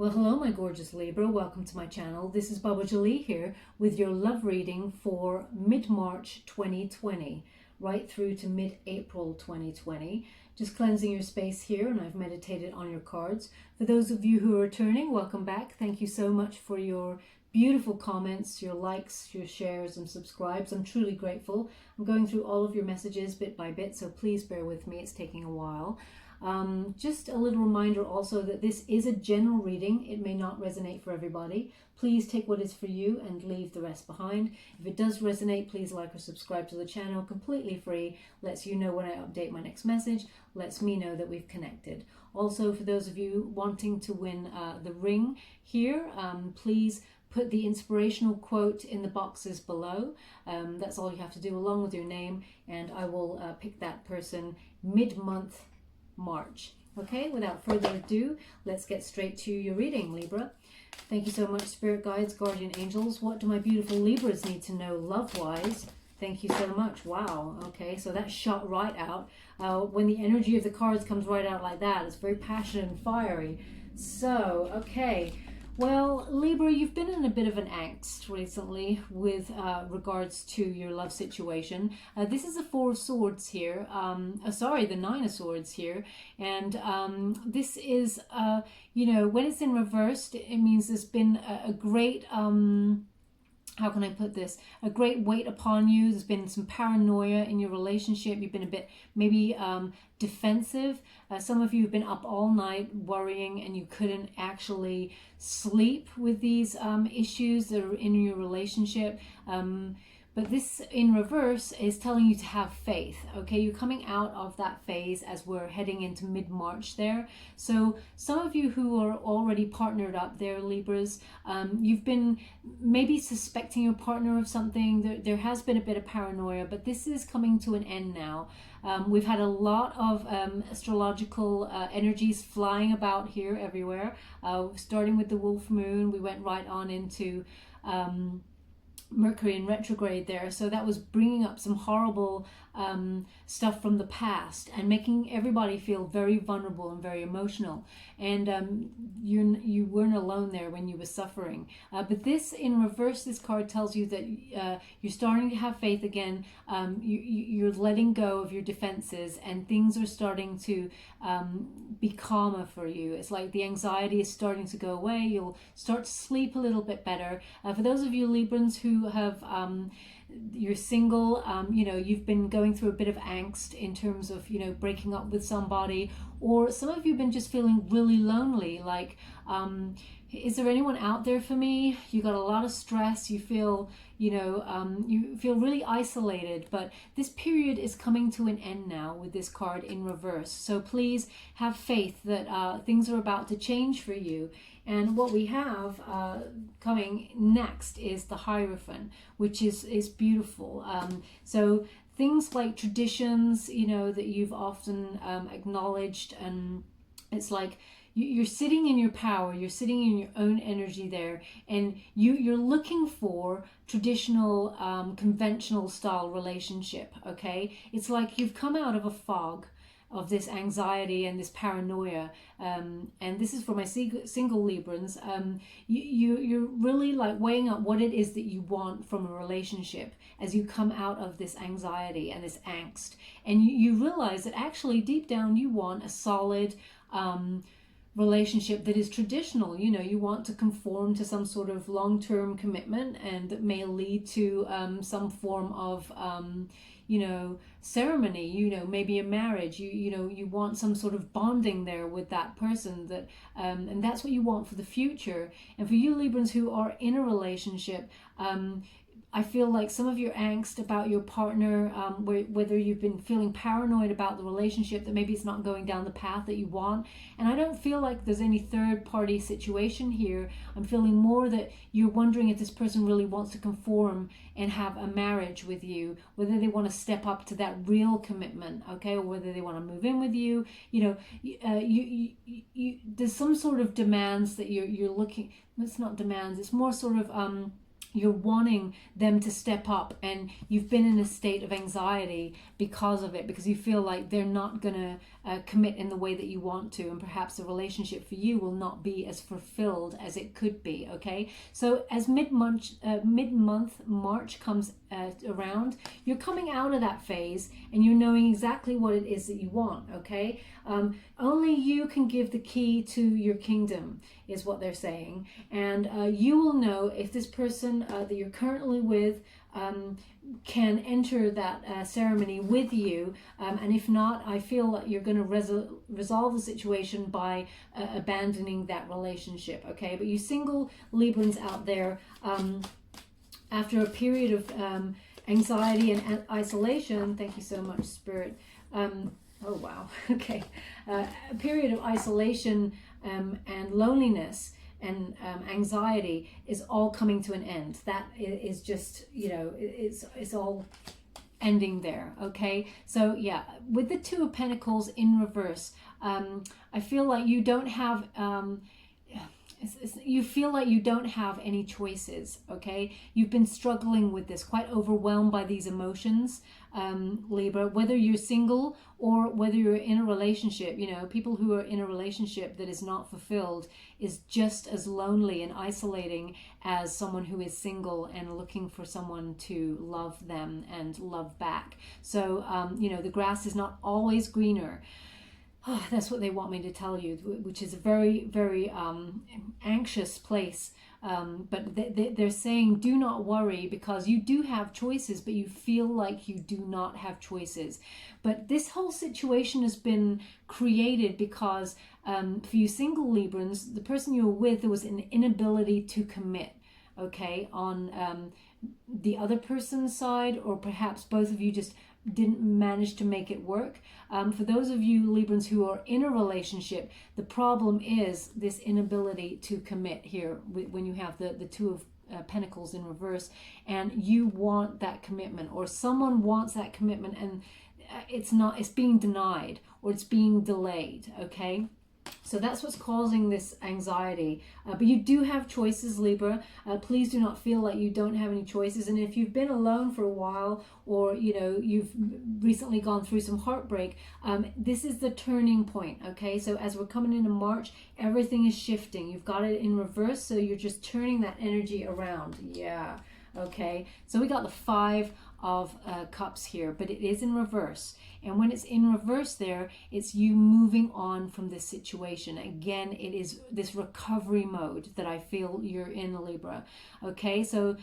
Well, hello, my gorgeous Libra. Welcome to my channel. This is Baba Jolie here with your love reading for mid-March 2020, right through to mid-April 2020. Just cleansing your space here, and I've meditated on your cards. For those of you who are returning, welcome back. Thank you so much for your beautiful comments, your likes, your shares, and subscribes. I'm truly grateful. I'm going through all of your messages bit by bit, so please bear with me. It's taking a while. Just a little reminder also that this is a general reading. It may not resonate for everybody. Please take what is for you and leave the rest behind. If it does resonate, please like or subscribe to the channel. Completely free. Lets you know when I update my next message. Lets me know that we've connected. Also, for those of you wanting to win the ring here, please put the inspirational quote in the boxes below. That's all you have to do, along with your name, and I will pick that person mid-month March. Okay, without further ado, let's get straight to your reading, Libra. Thank you so much, spirit guides, guardian angels. What do my beautiful Libras need to know love-wise? Thank you so much. Wow. Okay, so that shot right out. When the energy of the cards comes right out like that, it's very passionate and fiery. So, okay. Well, Libra, you've been in a bit of an angst recently with regards to your love situation. This is the Four of Swords here. The Nine of Swords here. And this is, when it's in reverse, it means there's been a great... how can I put this? A great weight upon you. There's been some paranoia in your relationship. You've been a bit maybe defensive. Some of you have been up all night worrying and you couldn't actually sleep with these issues that are in your relationship. But this in reverse is telling you to have faith, okay? You're coming out of that phase as we're heading into mid-March there. So some of you who are already partnered up there, Libras, you've been maybe suspecting your partner of something. There has been a bit of paranoia, but this is coming to an end now. We've had a lot of astrological energies flying about here everywhere. Starting with the wolf moon, we went right on into... Mercury in retrograde there, so that was bringing up some horrible stuff from the past and making everybody feel very vulnerable and very emotional, and you weren't alone there when you were suffering, but this in reverse, this card tells you that you're starting to have faith again. You're letting go of your defenses and things are starting to be calmer for you. It's like the anxiety is starting to go away. You'll start to sleep a little bit better. For those of you Librans who have you're single, you've been going through a bit of angst in terms of breaking up with somebody, or some of you have been just feeling really lonely, like is there anyone out there for me? You got a lot of stress, you feel you feel really isolated, but this period is coming to an end now with this card in reverse. So please have faith that things are about to change for you. And what we have coming next is the Hierophant, which is beautiful. So things like traditions, that you've often acknowledged, and it's like you're sitting in your power, you're sitting in your own energy there, and you're looking for traditional, conventional style relationship, okay? It's like you've come out of a fog of this anxiety and this paranoia, and this is for my single Librans. You're really like weighing up what it is that you want from a relationship as you come out of this anxiety and this angst, and you realize that actually deep down you want a solid relationship that is traditional. You want to conform to some sort of long-term commitment, and that may lead to some form of ceremony, maybe a marriage. You want some sort of bonding there with that person, that and that's what you want for the future. And for you Librans who are in a relationship, I feel like some of your angst about your partner, whether you've been feeling paranoid about the relationship, that maybe it's not going down the path that you want. And I don't feel like there's any third party situation here. I'm feeling more that you're wondering if this person really wants to conform and have a marriage with you, whether they want to step up to that real commitment, okay, or whether they want to move in with you. There's some sort of demands that you're looking. It's not demands, it's more sort of you're wanting them to step up, and you've been in a state of anxiety because of it, because you feel like they're not going to commit in the way that you want to, and perhaps the relationship for you will not be as fulfilled as it could be. Okay, so as mid-month March comes around, you're coming out of that phase and you're knowing exactly what it is that you want. Okay, only you can give the key to your kingdom, is what they're saying, and you will know if this person that you're currently with can enter that ceremony with you, and if not, I feel like you're going to resolve the situation by abandoning that relationship. Okay, but you single Librans out there, after a period of anxiety and isolation, thank you so much, Spirit. Oh wow, okay, a period of isolation and loneliness and anxiety is all coming to an end. That is just, it's all ending there. Okay, so yeah, with the Two of Pentacles in reverse, I feel like you don't have you feel like you don't have any choices. Okay, you've been struggling with this, quite overwhelmed by these emotions, Libra, whether you're single or whether you're in a relationship. People who are in a relationship that is not fulfilled is just as lonely and isolating as someone who is single and looking for someone to love them and love back. So the grass is not always greener. Oh, that's what they want me to tell you, which is a very, very anxious place. But they're saying, do not worry, because you do have choices, but you feel like you do not have choices. But this whole situation has been created because for you single Librans, the person you were with, there was an inability to commit, okay, on the other person's side, or perhaps both of you just didn't manage to make it work. For those of you Librans who are in a relationship, the problem is this inability to commit here when you have the Two of Pentacles in reverse, and you want that commitment, or someone wants that commitment, and it's being denied, or it's being delayed. Okay, so that's what's causing this anxiety. But you do have choices, Libra. Please do not feel like you don't have any choices. And if you've been alone for a while, or you've recently gone through some heartbreak, this is the turning point. Okay, so as we're coming into March, everything is shifting. You've got it in reverse, so you're just turning that energy around. Yeah. Okay, so we got the Five of Cups here, but it is in reverse. And when it's in reverse there, it's you moving on from this situation. Again, it is this recovery mode that I feel you're in, Libra. Okay, so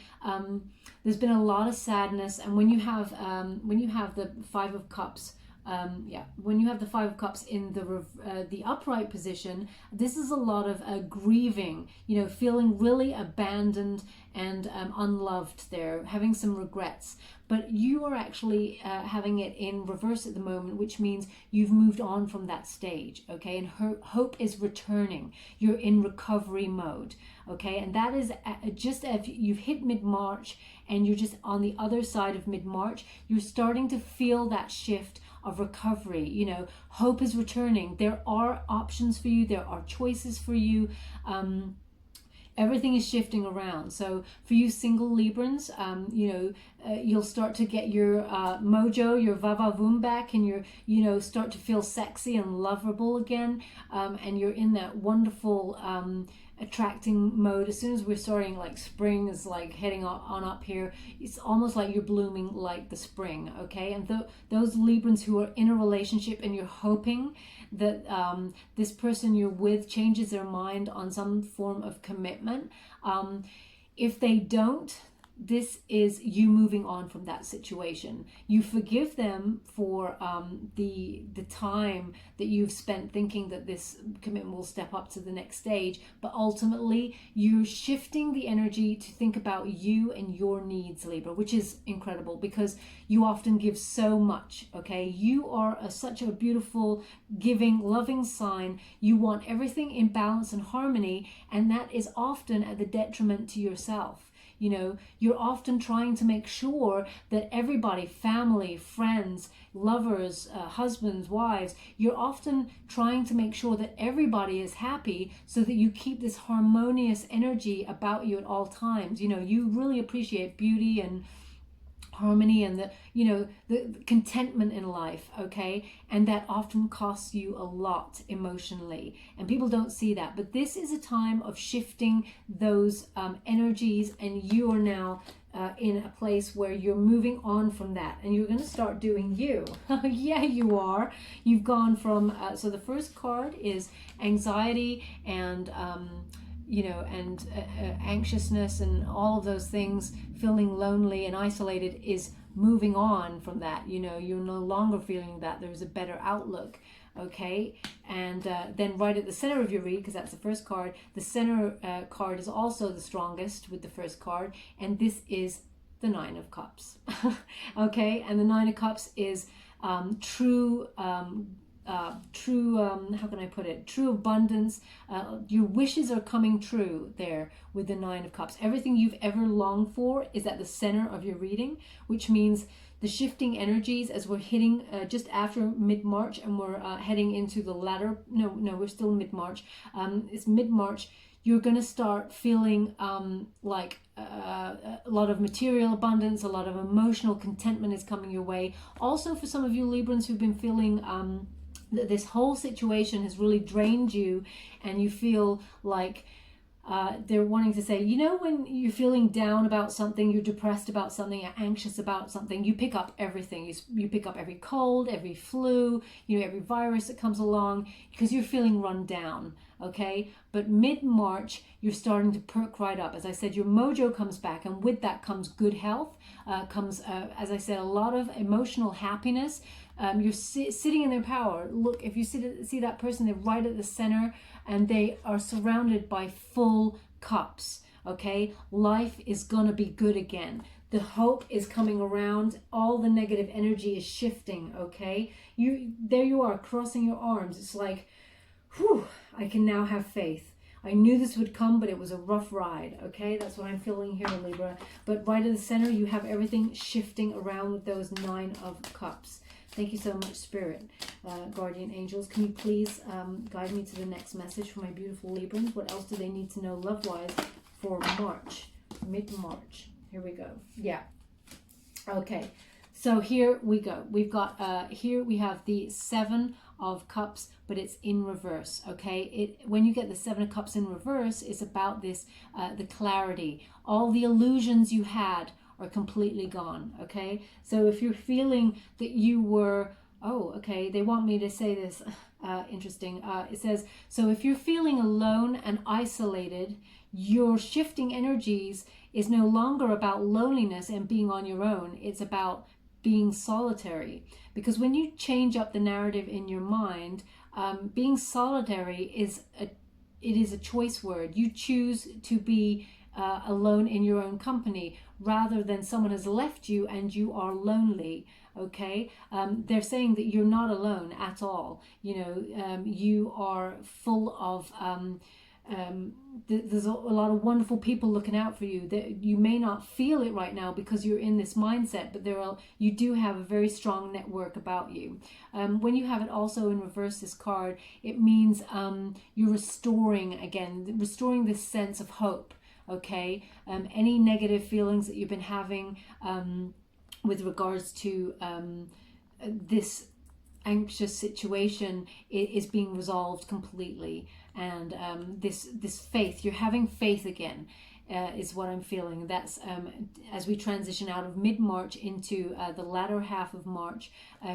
there's been a lot of sadness, and when you have the Five of Cups, when you have the Five of Cups in the upright position, this is a lot of grieving, feeling really abandoned and unloved there, having some regrets. But you are actually having it in reverse at the moment, which means you've moved on from that stage, okay? And hope is returning. You're in recovery mode, okay? And that is just as you've hit mid-March and you're just on the other side of mid-March, you're starting to feel that shift of recovery. Hope is returning. There are options for you. There are choices for you. Everything is shifting around. So for you single Librans, you'll start to get your mojo, your va-va-voom back, and you're, start to feel sexy and lovable again. And you're in that wonderful attracting mode. As soon as we're starting, like spring is like heading on up here, it's almost like you're blooming like the spring. Okay, and those Librans who are in a relationship and you're hoping that this person you're with changes their mind on some form of commitment, if they don't, this is you moving on from that situation. You forgive them for the time that you've spent thinking that this commitment will step up to the next stage, but ultimately you're shifting the energy to think about you and your needs, Libra, which is incredible because you often give so much. Okay, you are such a beautiful, giving, loving sign. You want everything in balance and harmony, and that is often at the detriment to yourself. You know, you're often trying to make sure that everybody, family, friends, lovers, husbands, wives, you're often trying to make sure that everybody is happy so that you keep this harmonious energy about you at all times. You know, you really appreciate beauty and harmony and the, you know, the contentment in life, okay? And that often costs you a lot emotionally, and people don't see that. But this is a time of shifting those energies, and you are now in a place where you're moving on from that, and you're going to start doing you. Yeah, you are. You've gone from so the first card is anxiety and you know, and anxiousness and all of those things, feeling lonely and isolated, is moving on from that. You know, you're no longer feeling that. There's a better outlook, okay? And then right at the center of your read, because that's the first card, the center card is also the strongest with the first card, and this is the Nine of Cups. Okay, and the Nine of Cups is true how can I put it, true abundance. Your wishes are coming true there with the Nine of Cups. Everything you've ever longed for is at the center of your reading, which means the shifting energies as we're hitting just after mid-March, and we're heading into the latter, we're still mid-March. It's mid-March. You're going to start feeling like a lot of material abundance, a lot of emotional contentment is coming your way. Also, for some of you Librans who've been feeling that this whole situation has really drained you, and you feel like they're wanting to say, you know, when you're feeling down about something, you're depressed about something, you're anxious about something, you pick up everything. You pick up every cold, every flu, you know, every virus that comes along, because you're feeling run down, okay? But mid-March, you're starting to perk right up. As I said, your mojo comes back, and with that comes good health, comes, as I said, a lot of emotional happiness. You're sitting in their power. Look, if you see that person, they're right at the center, and they are surrounded by full cups, okay? Life is gonna be good again. The hope is coming around. All the negative energy is shifting, okay? There you are, crossing your arms. It's like, whew, I can now have faith. I knew this would come, but it was a rough ride, okay? That's what I'm feeling here, Libra. But right in the center, you have everything shifting around with those Nine of Cups. Thank you so much, Spirit. Guardian Angels, can you please guide me to the next message for my beautiful Librans? What else do they need to know love-wise for March, mid-March? Here we go. Yeah. Okay. So here we go. We've got, here we have the Seven of Cups, but it's in reverse, okay? When you get the Seven of Cups in reverse, it's about this, the clarity. All the illusions you had are completely gone, okay? So if you're feeling that you were, oh, okay, they want me to say this, interesting. It says, so if you're feeling alone and isolated, your shifting energies is no longer about loneliness and being on your own. It's about being solitary. Because when you change up the narrative in your mind, being solitary is a choice word. You choose to be alone in your own company, rather than someone has left you and you are lonely, okay? They're saying that you're not alone at all. You know, you are full of, there's a lot of wonderful people looking out for you. That you may not feel it right now because you're in this mindset, but you do have a very strong network about you. When you have it also in reverse, this card, it means you're restoring this sense of hope. Okay, any negative feelings that you've been having with regards to this anxious situation is being resolved completely, and this faith, you're having faith again, is what I'm feeling. That's as we transition out of mid-March into the latter half of March,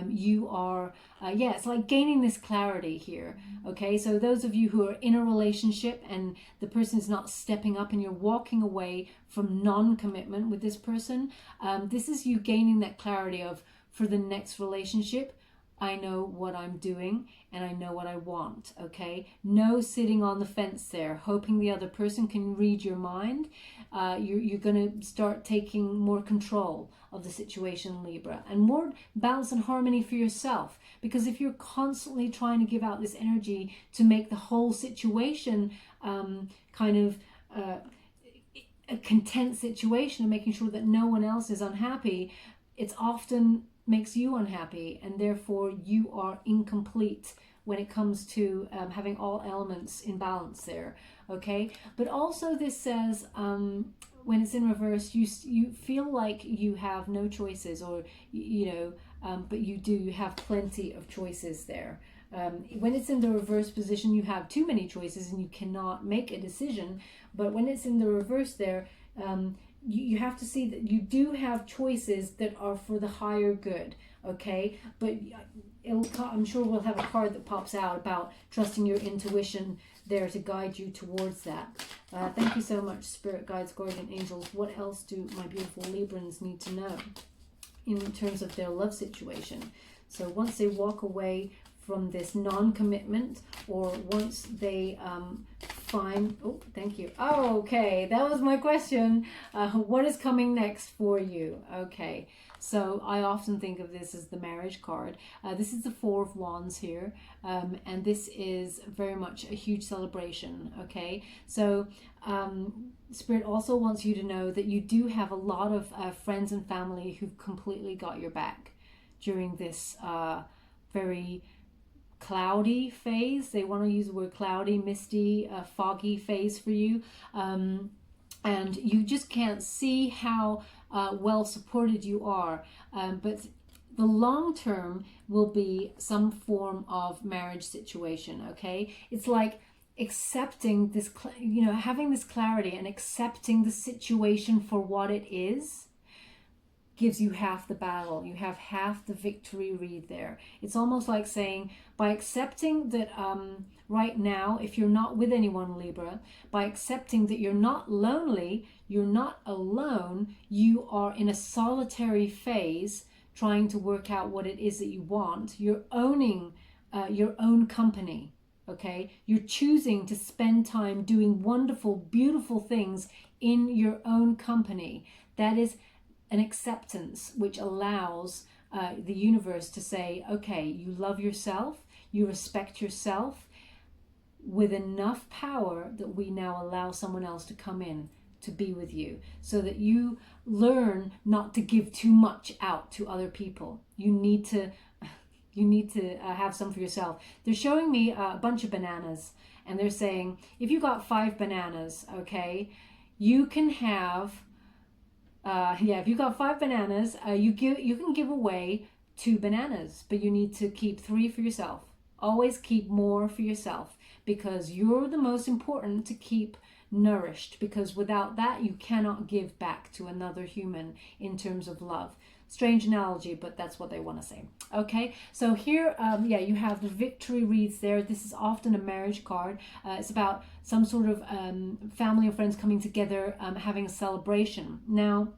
you are it's like gaining this clarity here, okay? So those of you who are in a relationship and the person is not stepping up and you're walking away from non-commitment with this person, this is you gaining that clarity of, for the next relationship, I know what I'm doing and I know what I want, okay? No sitting on the fence there, hoping the other person can read your mind. You're going to start taking more control of the situation, Libra, and more balance and harmony for yourself. Because if you're constantly trying to give out this energy to make the whole situation a content situation and making sure that no one else is unhappy, it's often makes you unhappy, and therefore you are incomplete when it comes to having all elements in balance there. Okay, but also this says when it's in reverse, you feel like you have no choices, or but you do. You have plenty of choices there. When it's in the reverse position, you have too many choices and you cannot make a decision. But when it's in the reverse there, you have to see that you do have choices that are for the higher good. Okay, but I'm sure we'll have a card that pops out about trusting your intuition there to guide you towards that. Thank you so much, Spirit Guides, Guardian Angels. What else do my beautiful Librans need to know in terms of their love situation? So once they walk away from this non-commitment, or once they find, oh, thank you. Oh, okay, that was my question. What is coming next for you? Okay, so I often think of this as the marriage card. This is the Four of Wands here, and this is very much a huge celebration. Okay, so Spirit also wants you to know that you do have a lot of friends and family who've completely got your back during this very cloudy phase. They want to use the word cloudy, misty, foggy phase for you, and you just can't see how well supported you are, but the long term will be some form of marriage situation. Okay, it's like accepting this, having this clarity and accepting the situation for what it is gives you half the battle. You have half the victory read there. It's almost like saying, by accepting that right now, if you're not with anyone, Libra, by accepting that you're not lonely, you're not alone, you are in a solitary phase trying to work out what it is that you want. You're owning your own company. Okay, you're choosing to spend time doing wonderful, beautiful things in your own company. That is an acceptance which allows the universe to say, okay, you love yourself, you respect yourself, with enough power that we now allow someone else to come in to be with you, so that you learn not to give too much out to other people. You need to have some for yourself. They're showing me a bunch of bananas, and they're saying, if you got 5 bananas, okay, you can have if you got 5 bananas, you can give away 2 bananas, but you need to keep 3 for yourself. Always keep more for yourself, because you're the most important to keep nourished, because without that you cannot give back to another human in terms of love. Strange analogy, but that's what they want to say. Okay, so here you have the victory wreaths there. This is often a marriage card. It's about some sort of family or friends coming together, having a celebration. Now,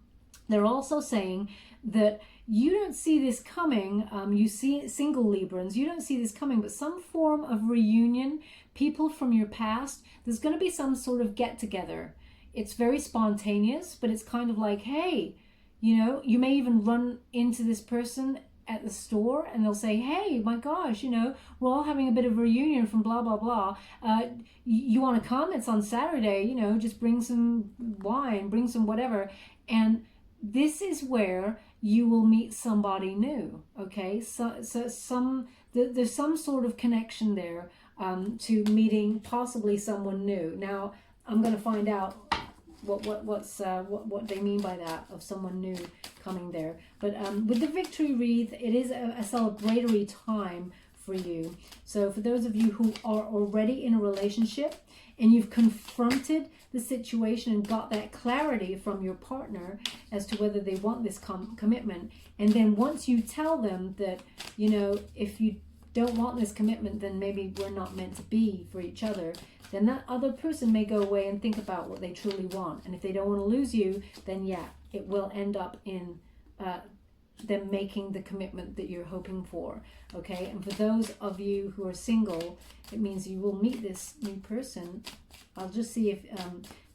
they're also saying that you don't see this coming. You see, single Librans, you don't see this coming, but some form of reunion, people from your past, there's going to be some sort of get together. It's very spontaneous, but it's kind of like, hey, you may even run into this person at the store and they'll say, hey, my gosh, we're all having a bit of a reunion from blah, blah, blah. You want to come? It's on Saturday, just bring some wine, bring some whatever. And this is where you will meet somebody new, okay? So there's some sort of connection there to meeting possibly someone new. Now, I'm going to find out what they mean by that, of someone new coming there. But with the victory wreath, it is a celebratory time for you. So for those of you who are already in a relationship and you've confronted the situation and got that clarity from your partner as to whether they want this commitment, and then once you tell them that, if you don't want this commitment, then maybe we're not meant to be for each other, then that other person may go away and think about what they truly want. And if they don't want to lose you, then it will end up in them making the commitment that you're hoping for. Okay, and for those of you who are single, it means you will meet this new person. I'll just see if,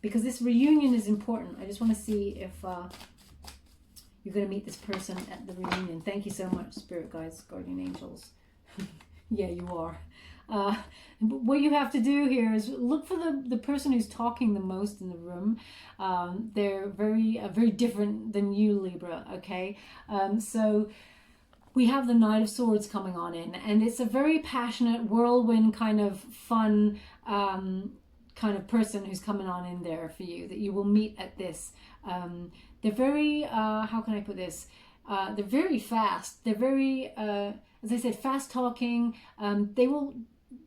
because this reunion is important, I just want to see if you're going to meet this person at the reunion. Thank you so much, Spirit Guides, Guardian Angels. Yeah, you are. What you have to do here is look for the person who's talking the most in the room. They're very different than you, Libra, okay? So we have the Knight of Swords coming on in, and it's a very passionate, whirlwind kind of fun kind of person who's coming on in there for you that you will meet at this. They're very, how can I put this? They're very fast. They're very, as I said, fast talking.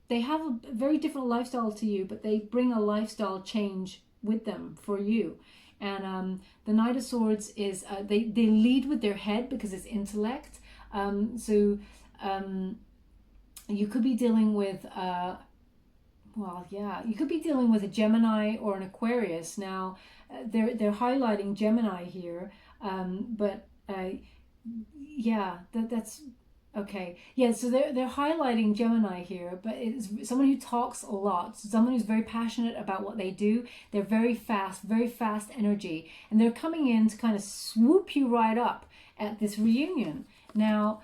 They have a very different lifestyle to you, but they bring a lifestyle change with them for you. And the Knight of Swords is, they lead with their head because it's intellect. So you could be dealing with, you could be dealing with a Gemini or an Aquarius. Now, they're highlighting Gemini here, but that's okay. Yeah, so they're highlighting Gemini here, but it's someone who talks a lot, someone who's very passionate about what they do. They're very fast energy, and they're coming in to kind of swoop you right up at this reunion. Now,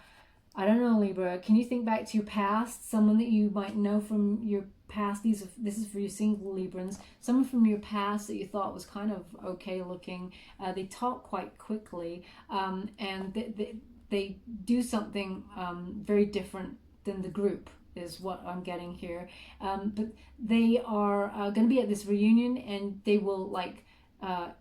I don't know, Libra, can you think back to your past, someone that you might know from your past? This is for you single Librans, someone from your past that you thought was kind of okay looking. They talk quite quickly, and they do something very different than the group, is what I'm getting here. But they are going to be at this reunion, and they will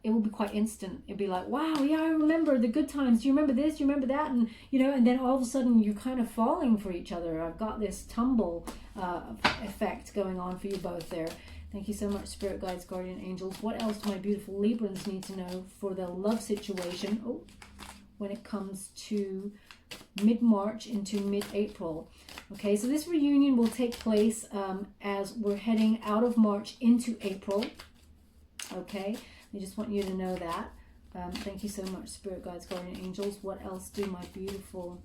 it will be quite instant. It'll be like, wow, yeah, I remember the good times. Do you remember this? Do you remember that? And and then all of a sudden you're kind of falling for each other. I've got this tumble effect going on for you both there. Thank you so much, Spirit Guides, Guardian Angels. What else do my beautiful Librans need to know for their love situation? When it comes to mid-March into mid-April. Okay, so this reunion will take place as we're heading out of March into April. Okay, I just want you to know that. Thank you so much, Spirit Guides, Guardian Angels. What else do my beautiful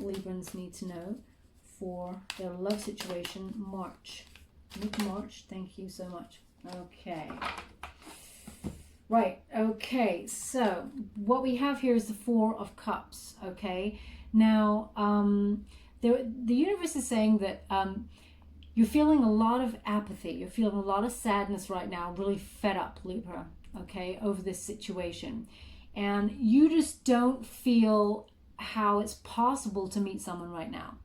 Librans need to know for their love situation mid-March? Thank you so much. Okay. Right, okay, so what we have here is the Four of Cups, okay? Now, the universe is saying that you're feeling a lot of apathy, you're feeling a lot of sadness right now, really fed up, Libra, okay, over this situation. And you just don't feel how it's possible to meet someone right now.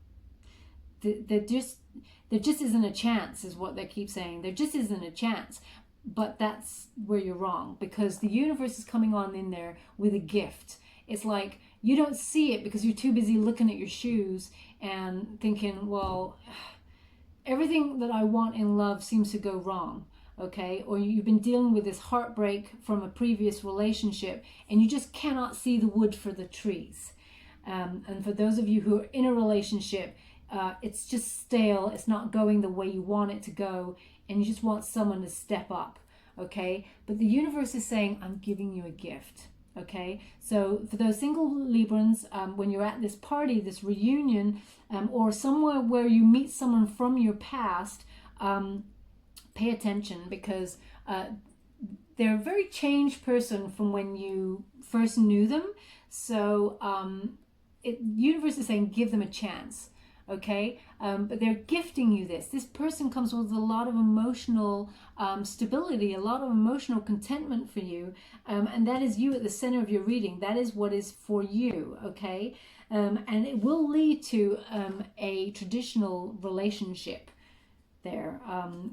There just isn't a chance, is what they keep saying. There just isn't a chance. But that's where you're wrong, because the universe is coming on in there with a gift. It's like you don't see it because you're too busy looking at your shoes and thinking, well, everything that I want in love seems to go wrong, okay? Or you've been dealing with this heartbreak from a previous relationship and you just cannot see the wood for the trees. And for those of you who are in a relationship, it's just stale, it's not going the way you want it to go, and you just want someone to step up, okay? But the universe is saying, I'm giving you a gift, okay? So for those single Librans, when you're at this party, this reunion, or somewhere where you meet someone from your past, pay attention, because they're a very changed person from when you first knew them. So the universe is saying, give them a chance. Okay, but they're gifting you this. This person comes with a lot of emotional stability, a lot of emotional contentment for you, and that is you at the center of your reading. That is what is for you, okay? And it will lead to a traditional relationship there.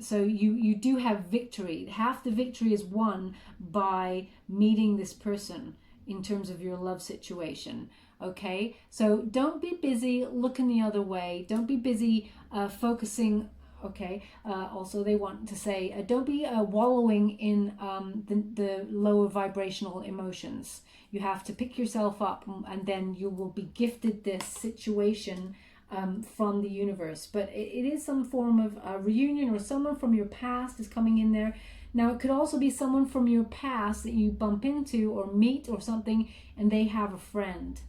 So you do have victory. Half the victory is won by meeting this person in terms of your love situation. Okay, so don't be busy looking the other way. Don't be busy focusing. Okay, also they want to say, don't be wallowing in the lower vibrational emotions. You have to pick yourself up, and then you will be gifted this situation from the universe. But it is some form of reunion, or someone from your past is coming in there. Now, it could also be someone from your past that you bump into or meet or something, and they have a friend,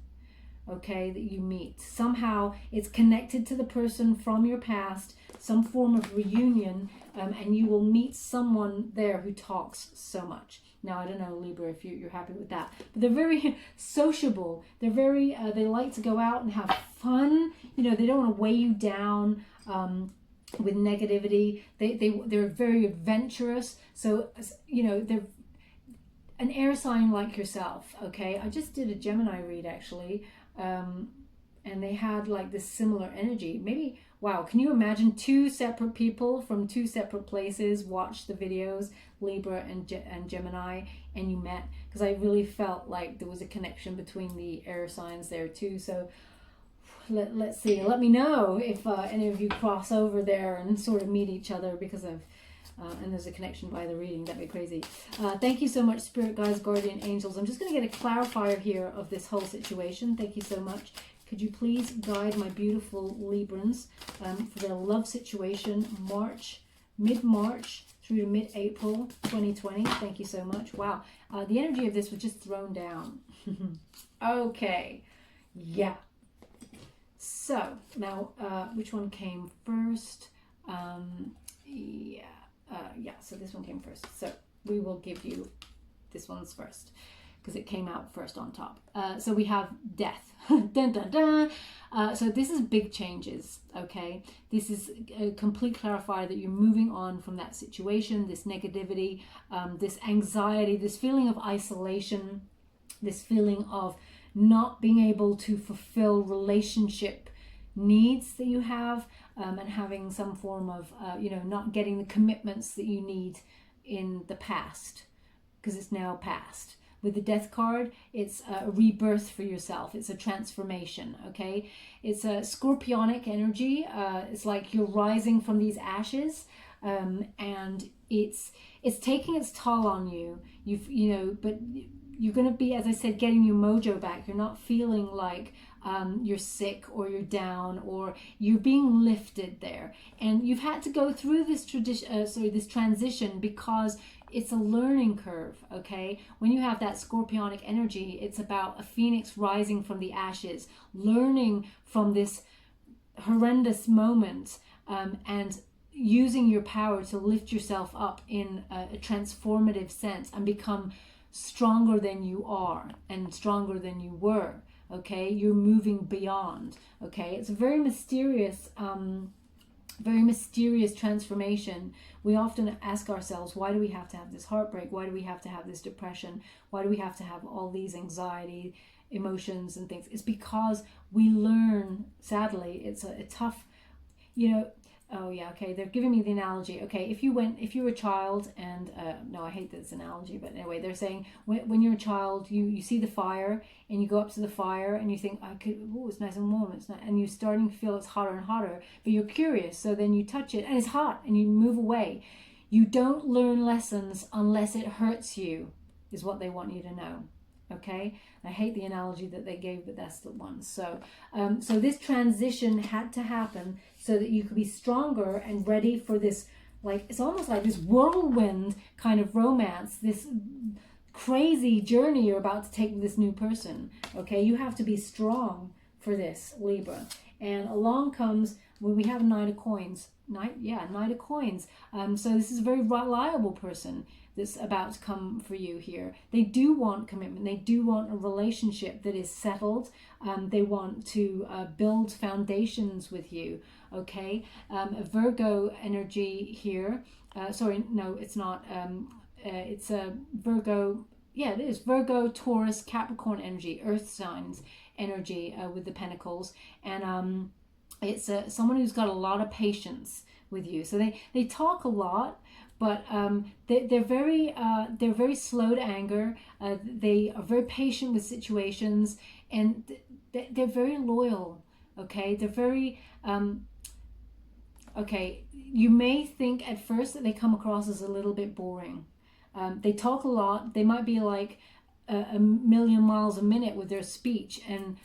okay, that you meet. Somehow it's connected to the person from your past, some form of reunion, and you will meet someone there who talks so much. Now, I don't know, Libra, if you're happy with that. But they're very sociable. They're very, they like to go out and have fun. You know, they don't want to weigh you down with negativity. They're very adventurous. So, you know, they're an air sign like yourself, okay? I just did a Gemini read, actually, and they had like this similar energy. Maybe, wow, can you imagine two separate people from two separate places watched the videos, Libra and Gemini, and you met? Because I really felt like there was a connection between the air signs there too. So let's see. Let me know if any of you cross over there and sort of meet each other because of and there's a connection by the reading. That'd be crazy. Thank you so much, Spirit Guides, Guardian Angels. I'm just going to get a clarifier here of this whole situation. Thank you so much. Could you please guide my beautiful Librans for their love situation, mid-March through to mid-April 2020? Thank you so much. Wow. The energy of this was just thrown down. Okay. Yeah. So, now, which one came first? Yeah, so this one came first. So we will give you this one's first because it came out first on top. So we have death. Dun, dun, dun. So this is big changes, okay? This is a complete clarifier that you're moving on from that situation, this negativity, this anxiety, this feeling of isolation, this feeling of not being able to fulfill relationship needs that you have, and having some form of you know, not getting the commitments that you need in the past because it's now past. With the death card, it's a rebirth for yourself. It's a transformation, okay? It's a scorpionic energy. It's like you're rising from these ashes, and it's taking its toll on you. You know, but you're going to be, as I said, getting your mojo back. You're not feeling like you're sick or you're down, or you're being lifted there. And you've had to go through this this transition because it's a learning curve, okay? When you have that scorpionic energy, it's about a phoenix rising from the ashes, learning from this horrendous moment, and using your power to lift yourself up in a transformative sense and become stronger than you are and stronger than you were, okay? You're moving beyond, okay? It's a very mysterious transformation. We often ask ourselves, why do we have to have this heartbreak? Why do we have to have this depression? Why do we have to have all these anxiety emotions and things? It's because we learn, sadly, it's a tough, you know. Oh yeah, okay, they're giving me the analogy. Okay, if you were a child and, no, I hate this analogy, but anyway, they're saying when you're a child, you see the fire and you go up to the fire and you think, oh, it's nice and warm, it's not, and you're starting to feel it's hotter and hotter, but you're curious, so then you touch it and it's hot and you move away. You don't learn lessons unless it hurts you, is what they want you to know. Okay, I hate the analogy that they gave, but that's the one. So so this transition had to happen so that you could be stronger and ready for this, like, it's almost like this whirlwind kind of romance, this crazy journey you're about to take with this new person. Okay, you have to be strong for this, Libra. And along comes, when we have Knight of Coins. Knight of Coins. So this is a very reliable person that's about to come for you here. They do want commitment. They do want a relationship that is settled. They want to build foundations with you, okay? A Virgo energy here. Sorry, no, it's not. It's a Virgo. Yeah, it is. Virgo, Taurus, Capricorn energy, earth signs energy with the pentacles. And it's someone who's got a lot of patience with you. So they talk a lot, but they're very slow to anger. They are very patient with situations, and they're very loyal. Okay, they're very okay. You may think at first that they come across as a little bit boring. They talk a lot. They might be like a million miles a minute with their speech, and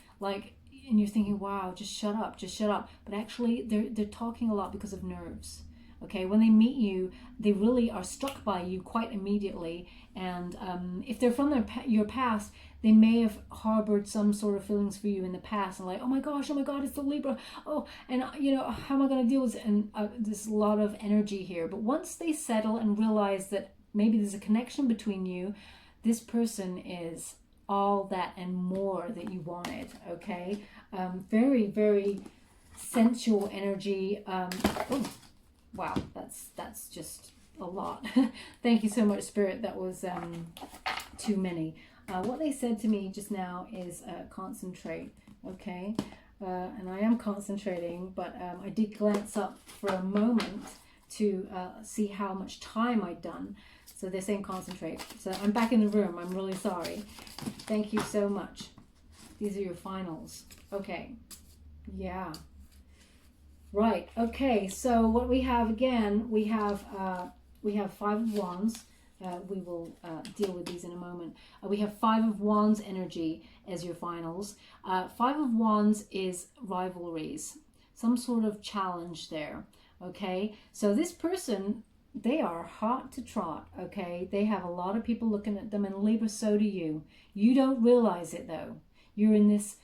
you're thinking, wow, just shut up. But actually, they're talking a lot because of nerves. Okay, when they meet you, they really are struck by you quite immediately. And if they're from your past, they may have harbored some sort of feelings for you in the past, and like, oh my God, it's the Libra. Oh, and you know, how am I going to deal with it? And there's a lot of energy here. But once they settle and realize that maybe there's a connection between you, this person is all that and more that you wanted, okay? Very, very sensual energy. Oh, wow, that's just a lot. Thank you so much, Spirit. That was too many. What they said to me just now is concentrate, okay? And I am concentrating, but I did glance up for a moment to see how much time I'd done. So they're saying concentrate. So I'm back in the room. I'm really sorry. Thank you so much. These are your finals. Okay. Yeah. Right. Okay. So what we have again, we have Five of Wands. We will deal with these in a moment. We have Five of Wands energy as your finals. Five of Wands is rivalries, some sort of challenge there. Okay, so this person, they are hot to trot. Okay, they have a lot of people looking at them, and Libra, so do you. You don't realize it though. You're in this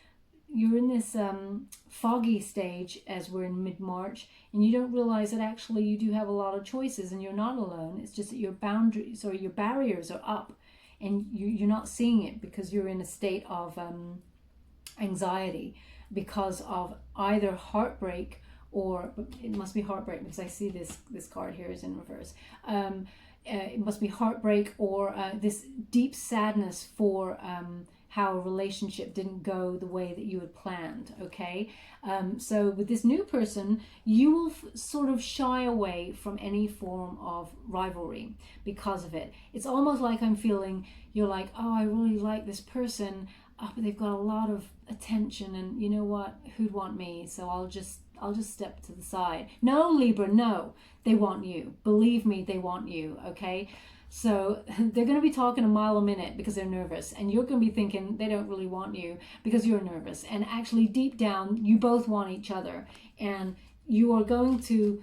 foggy stage as we're in mid-March, and you don't realize that actually you do have a lot of choices and you're not alone. It's just that your boundaries or your barriers are up, and you're not seeing it because you're in a state of anxiety because of either heartbreak, or it must be heartbreak because I see this card here is in reverse. It must be heartbreak or this deep sadness for how a relationship didn't go the way that you had planned, okay? So with this new person, you will sort of shy away from any form of rivalry because of it. It's almost like I'm feeling, you're like, oh, I really like this person, but they've got a lot of attention, and you know what? Who'd want me? So I'll just step to the side. No, Libra, no. They want you. Believe me, they want you, okay? So they're going to be talking a mile a minute because they're nervous, and you're going to be thinking they don't really want you because you're nervous. And actually deep down, you both want each other, and you are going to,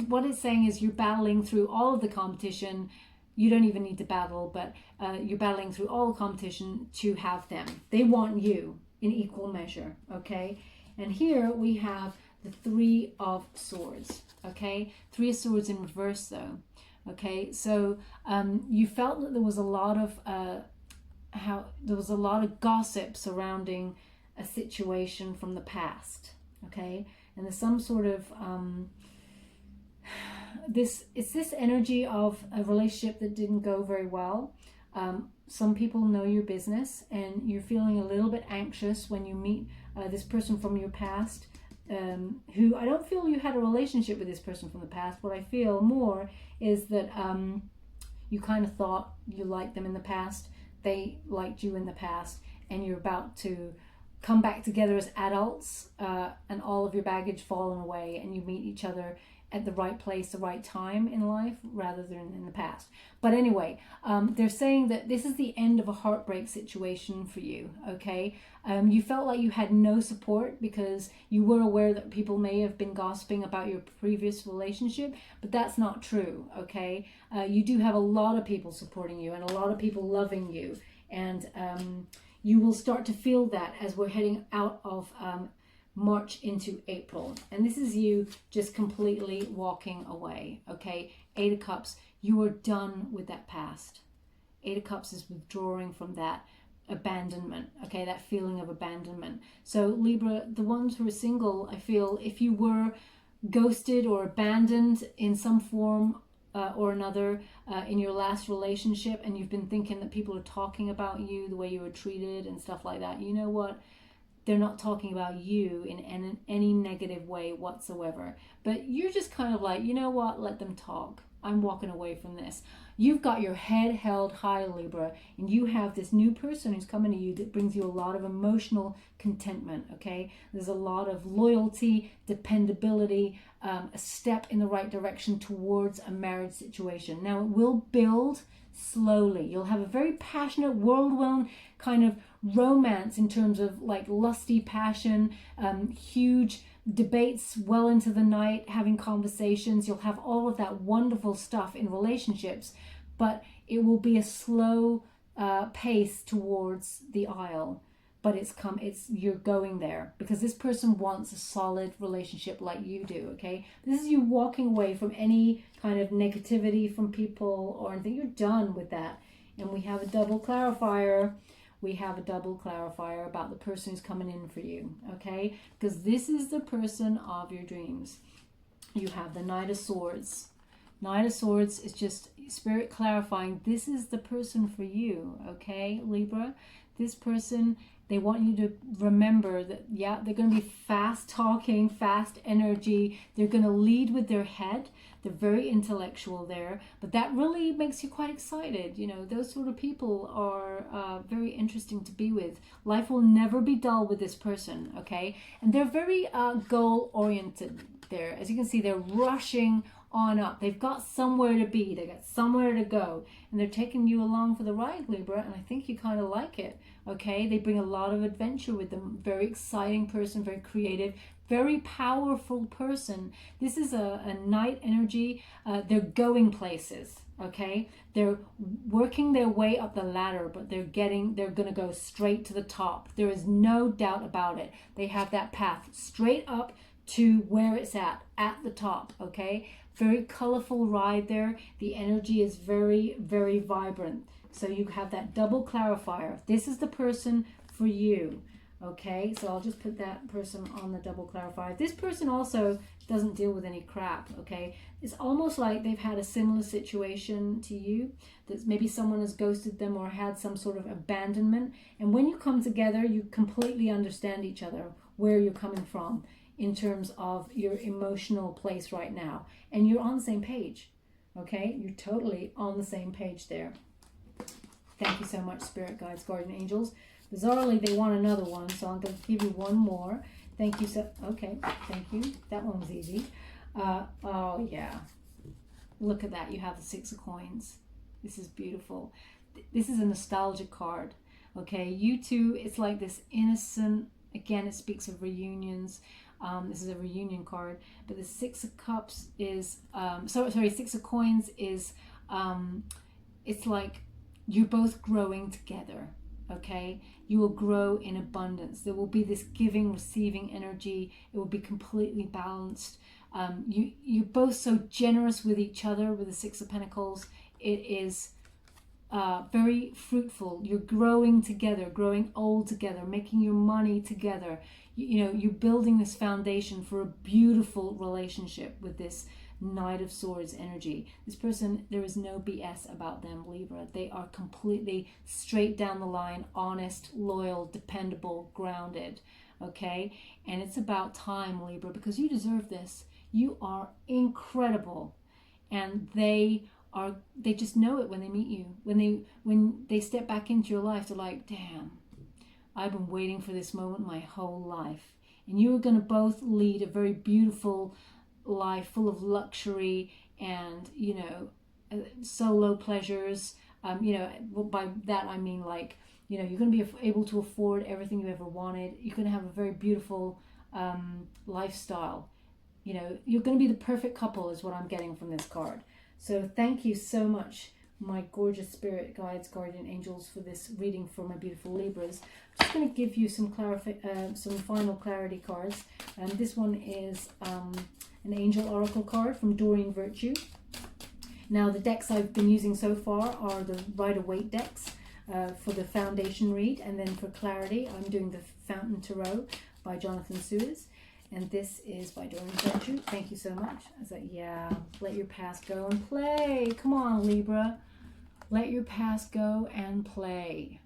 what it's saying is you're battling through all of the competition. You don't even need to battle, but you're battling through all the competition to have them. They want you in equal measure, okay? And here we have the Three of Swords, okay? Three of Swords in reverse though, okay? So you felt that there was a lot of gossip surrounding a situation from the past, okay? And there's some sort of it's this energy of a relationship that didn't go very well. Some people know your business, and you're feeling a little bit anxious when you meet this person from your past, who I don't feel you had a relationship with this person from the past. What I feel more is that you kind of thought you liked them in the past, they liked you in the past, and you're about to come back together as adults, and all of your baggage fallen away, and you meet each other at the right place, the right time in life, rather than in the past. But anyway, they're saying that this is the end of a heartbreak situation for you, okay? You felt like you had no support because you were aware that people may have been gossiping about your previous relationship, but that's not true, okay? You do have a lot of people supporting you and a lot of people loving you, and you will start to feel that as we're heading out of March into April. And this is you just completely walking away, okay? Eight of Cups, you are done with that past. Eight of Cups is withdrawing from that abandonment, okay? That feeling of abandonment. So Libra, the ones who are single, I feel if you were ghosted or abandoned in some form or another in your last relationship, and you've been thinking that people are talking about you, the way you were treated and stuff like that, you know what? They're not talking about you in any negative way whatsoever. But you're just kind of like, you know what? Let them talk. I'm walking away from this. You've got your head held high, Libra, and you have this new person who's coming to you that brings you a lot of emotional contentment, okay? There's a lot of loyalty, dependability, a step in the right direction towards a marriage situation. Now, it will build slowly. You'll have a very passionate, whirlwind kind of romance in terms of like lusty passion, huge debates well into the night, having conversations. You'll have all of that wonderful stuff in relationships, but it will be a slow pace towards the aisle. But you're going there because this person wants a solid relationship like you do, okay? This is you walking away from any kind of negativity from people or anything. You're done with that. And we have a double clarifier. we have a double clarifier about the person who's coming in for you, okay? Because this is the person of your dreams. You have the Knight of Swords. Knight of Swords is just Spirit clarifying this is the person for you, okay, Libra? This person, they want you to remember that, yeah, they're going to be fast talking, fast energy. They're going to lead with their head. They're very intellectual there, but that really makes you quite excited. You know, those sort of people are very interesting to be with. Life will never be dull with this person, okay? And they're very goal-oriented there. As you can see, they're rushing on up. They've got somewhere to be. They've got somewhere to go. And they're taking you along for the ride, Libra, and I think you kind of like it, okay? They bring a lot of adventure with them. Very exciting person, very creative, very powerful person. This is a Knight energy. They're going places, okay? They're working their way up the ladder, but they're going to go straight to the top. There is no doubt about it. They have that path straight up to where it's at the top, okay? Very colorful ride there. The energy is very, very vibrant. So you have that double clarifier. This is the person for you, okay? So I'll just put that person on the double clarifier. This person also doesn't deal with any crap, okay? It's almost like they've had a similar situation to you, that maybe someone has ghosted them or had some sort of abandonment. And when you come together, you completely understand each other, where you're coming from in terms of your emotional place right now. And you're on the same page, okay? You're totally on the same page there. Thank you so much, Spirit Guides, Guardian Angels. Bizarrely, they want another one, so I'm going to give you one more. Thank you. So, okay, thank you. That one was easy. Oh, yeah. Look at that. You have the Six of Coins. This is beautiful. This is a nostalgic card, okay? You two, it's like this innocent, again, it speaks of reunions. This is a reunion card, but the Six of Cups is, Six of Coins is, it's like you're both growing together, okay? You will grow in abundance. There will be this giving, receiving energy. It will be completely balanced. You're both so generous with each other with the Six of Pentacles. It is very fruitful. You're growing together, growing old together, making your money together. You know, you're building this foundation for a beautiful relationship with this Knight of Swords energy. This person, there is no BS about them, Libra. They are completely straight down the line, honest, loyal, dependable, grounded, okay? And it's about time, Libra, because you deserve this. You are incredible. And they just know it when they meet you. When they step back into your life, they're like, damn, I've been waiting for this moment my whole life. And you are going to both lead a very beautiful life full of luxury and, you know, solo pleasures. You know, by that I mean, like, you know, you're going to be able to afford everything you ever wanted. You're going to have a very beautiful lifestyle. You know, you're going to be the perfect couple is what I'm getting from this card. So thank you so much, my gorgeous Spirit Guides, Guardian Angels, for this reading for my beautiful Libras. I'm just going to give you some final clarity cards. This one is an Angel Oracle card from Doreen Virtue. Now, the decks I've been using so far are the Rider-Waite decks for the foundation read, and then for clarity, I'm doing the Fountain Tarot by Jonathan Suez. And this is by Doreen Virtue. Thank you so much. I was like, yeah, let your past go and play. Come on, Libra. Let your past go and play.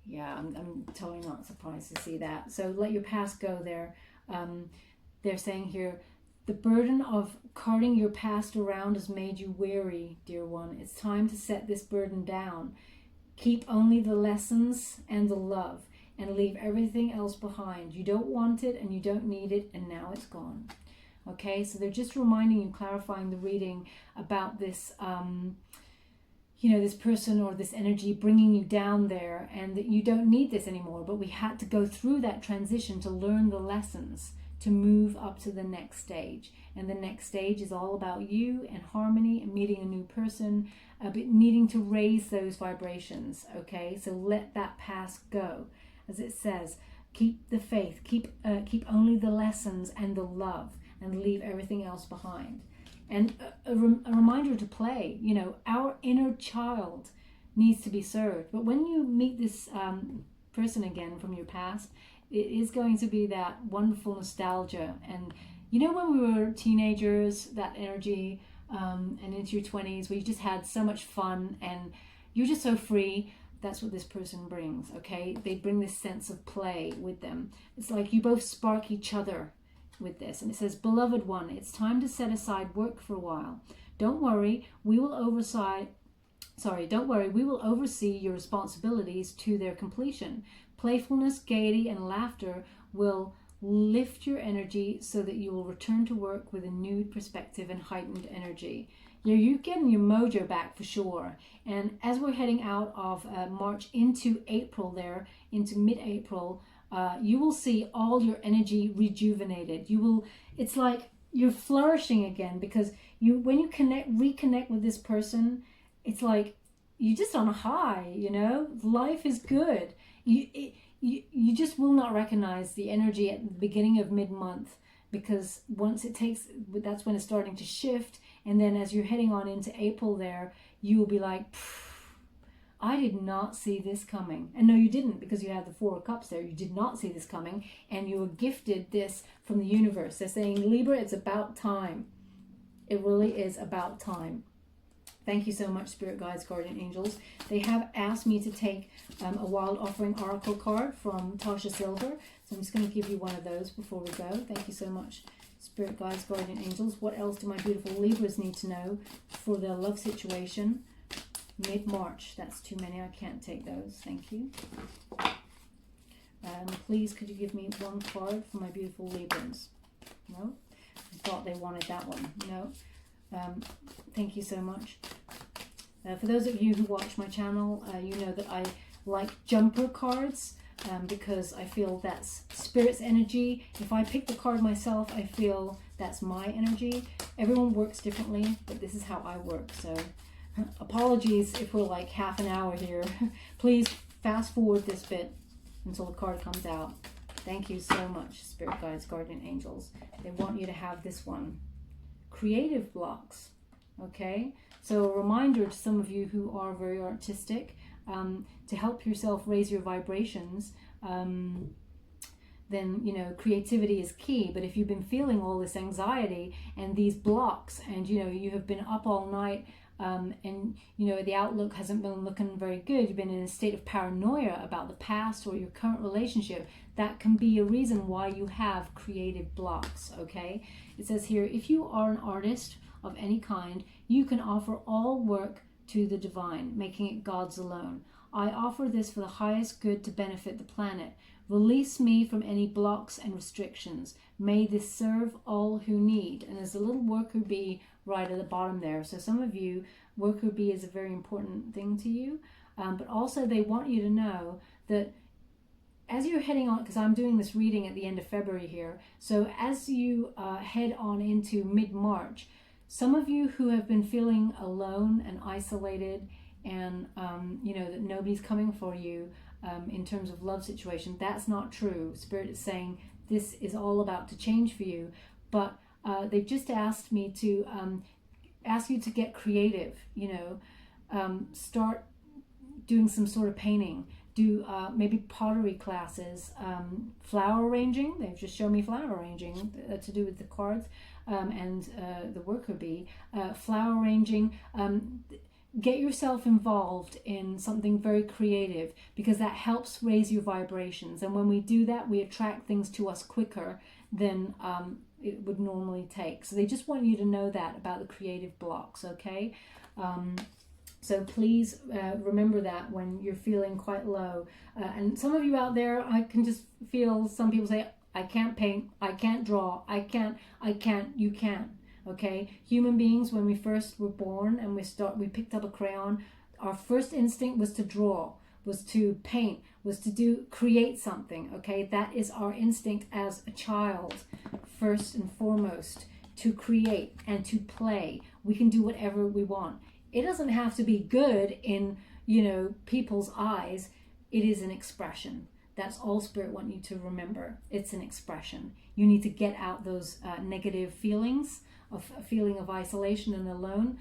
Yeah, I'm totally not surprised to see that. So let your past go there. They're saying here, the burden of carting your past around has made you weary, dear one. It's time to set this burden down. Keep only the lessons and the love, and leave everything else behind. You don't want it and you don't need it, and now it's gone. Okay, so they're just reminding you, clarifying the reading about this, you know, this person or this energy bringing you down there, and that you don't need this anymore. But we had to go through that transition to learn the lessons, to move up to the next stage. And the next stage is all about you and harmony and meeting a new person, but needing to raise those vibrations. Okay, so let that past go. As it says, keep the faith, keep only the lessons and the love, and leave everything else behind. And a reminder to play. You know, our inner child needs to be served. But when you meet this person again from your past, it is going to be that wonderful nostalgia. And you know, when we were teenagers, that energy, and into your 20s, where you just had so much fun and you're just so free. That's what this person brings, okay? They bring this sense of play with them. It's like you both spark each other with this. And it says, beloved one, it's time to set aside work for a while. Don't worry, we will oversee your responsibilities to their completion. Playfulness, gaiety, and laughter will lift your energy so that you will return to work with a new perspective and heightened energy. You're getting your mojo back for sure. And as we're heading out of March into April there, into mid-April, you will see all your energy rejuvenated. It's like you're flourishing again, because when you reconnect with this person, it's like you're just on a high, you know? Life is good. You just will not recognize the energy at the beginning of mid-month, because that's when it's starting to shift. And then as you're heading on into April there, you will be like, I did not see this coming. And no, you didn't, because you have the Four of Cups there. You did not see this coming, and you were gifted this from the universe. They're saying, Libra, it's about time. It really is about time. Thank you so much, Spirit Guides, Guardian Angels. They have asked me to take a Wild Offering Oracle card from Tasha Silver. So I'm just going to give you one of those before we go. Thank you so much, Spirit Guides, Guardian Angels. What else do my beautiful Libras need to know for their love situation? Mid-March. That's too many. I can't take those. Thank you. Please, could you give me one card for my beautiful Librans? No? I thought they wanted that one. No? Thank you so much. For those of you who watch my channel, you know that I like jumper cards, because I feel that's Spirit's energy. If I pick the card myself, I feel that's my energy. Everyone works differently, but this is how I work. So apologies if we're like half an hour here. Please fast forward this bit until the card comes out. Thank you so much, Spirit Guides, Guardian Angels. They want you to have this one. Creative blocks. Okay, so a reminder to some of you who are very artistic, to help yourself raise your vibrations, then, you know, creativity is key. But if you've been feeling all this anxiety and these blocks, and, you know, you have been up all night, and, you know, the outlook hasn't been looking very good, you've been in a state of paranoia about the past or your current relationship, that can be a reason why you have creative blocks, okay? It says here, if you are an artist of any kind, you can offer all work to the divine, making it God's alone. I offer this for the highest good to benefit the planet. Release me from any blocks and restrictions. May this serve all who need. And there's a little worker bee right at the bottom there. So some of you, worker bee is a very important thing to you. But also they want you to know that as you're heading on, because I'm doing this reading at the end of February here, so as you head on into mid-March, some of you who have been feeling alone and isolated, and you know that nobody's coming for you in terms of love situation, that's not true. Spirit is saying this is all about to change for you, but they've just asked me to ask you to get creative. You know, start doing some sort of painting. Do maybe pottery classes, flower arranging. They've just shown me flower arranging to do with the cards, and the worker bee. Flower arranging. Get yourself involved in something very creative, because that helps raise your vibrations. And when we do that, we attract things to us quicker than it would normally take. So they just want you to know that about the creative blocks, okay? So please remember that when you're feeling quite low. And some of you out there, I can just feel some people say, I can't paint, I can't draw, I can't, you can. Okay, human beings, when we first were born and we picked up a crayon, our first instinct was to draw, was to paint, was to create something. Okay, that is our instinct as a child, first and foremost, to create and to play. We can do whatever we want. It doesn't have to be good in, you know, people's eyes. It is an expression. That's all Spirit want you to remember. It's an expression. You need to get out those negative feelings, of a feeling of isolation and alone.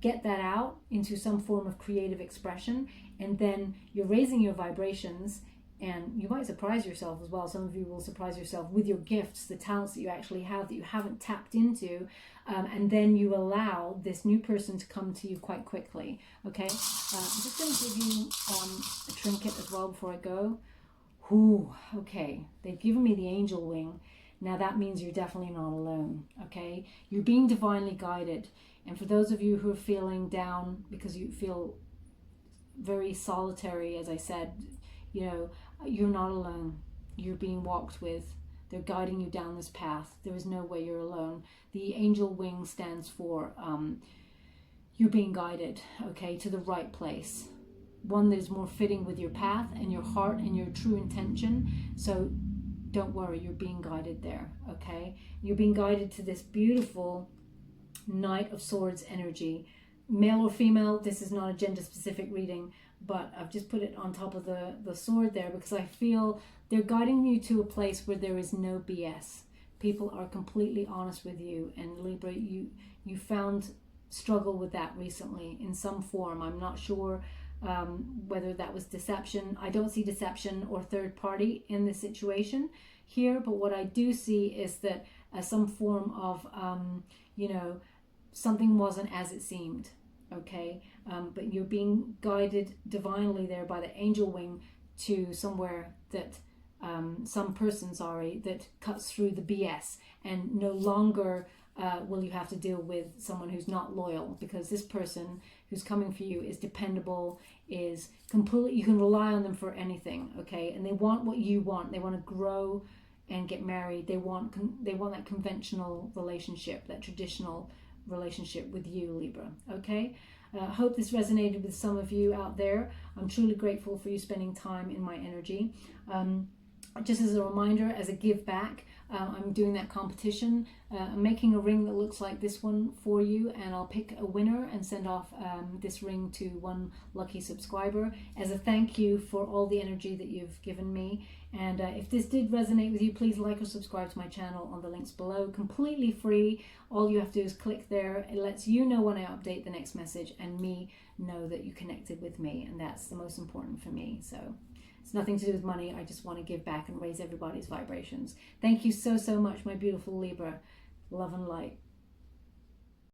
Get that out into some form of creative expression, and then you're raising your vibrations, and you might surprise yourself as well. Some of you will surprise yourself with your gifts, the talents that you actually have that you haven't tapped into, and then you allow this new person to come to you quite quickly. Okay, I'm just going to give you a trinket as well before I go. Ooh, okay, they've given me the angel wing. Now that means you're definitely not alone, okay? You're being divinely guided. And for those of you who are feeling down because you feel very solitary, as I said, you know, you're not alone. You're being walked with. They're guiding you down this path. There is no way you're alone. The angel wing stands for you're being guided, okay, to the right place. One that is more fitting with your path and your heart and your true intention. So don't worry, you're being guided there, okay? You're being guided to this beautiful Knight of Swords energy. Male or female, this is not a gender-specific reading, but I've just put it on top of the sword there because I feel they're guiding you to a place where there is no BS. People are completely honest with you, and Libra, you found struggle with that recently in some form. I'm not sure whether that was deception. I don't see deception or third party in this situation here, but what I do see is that some form of, you know, something wasn't as it seemed, okay? But you're being guided divinely there by the angel wing to somewhere that, some person, sorry, that cuts through the BS, and no longer will you have to deal with someone who's not loyal, because this person who's coming for you is dependable, is completely, you can rely on them for anything, okay? And they want what you want. They want to grow and get married. They want that conventional relationship, that traditional relationship with you, Libra, okay? I hope this resonated with some of you out there. I'm truly grateful for you spending time in my energy. Just as a reminder, as a give back, I'm doing that competition. I'm making a ring that looks like this one for you, and I'll pick a winner and send off this ring to one lucky subscriber as a thank you for all the energy that you've given me. And if this did resonate with you, please like or subscribe to my channel on the links below. Completely free. All you have to do is click there. It lets you know when I update the next message, and me know that you connected with me, and that's the most important for me. So it's nothing to do with money. I just want to give back and raise everybody's vibrations. Thank you so, so much, my beautiful Libra. Love and light.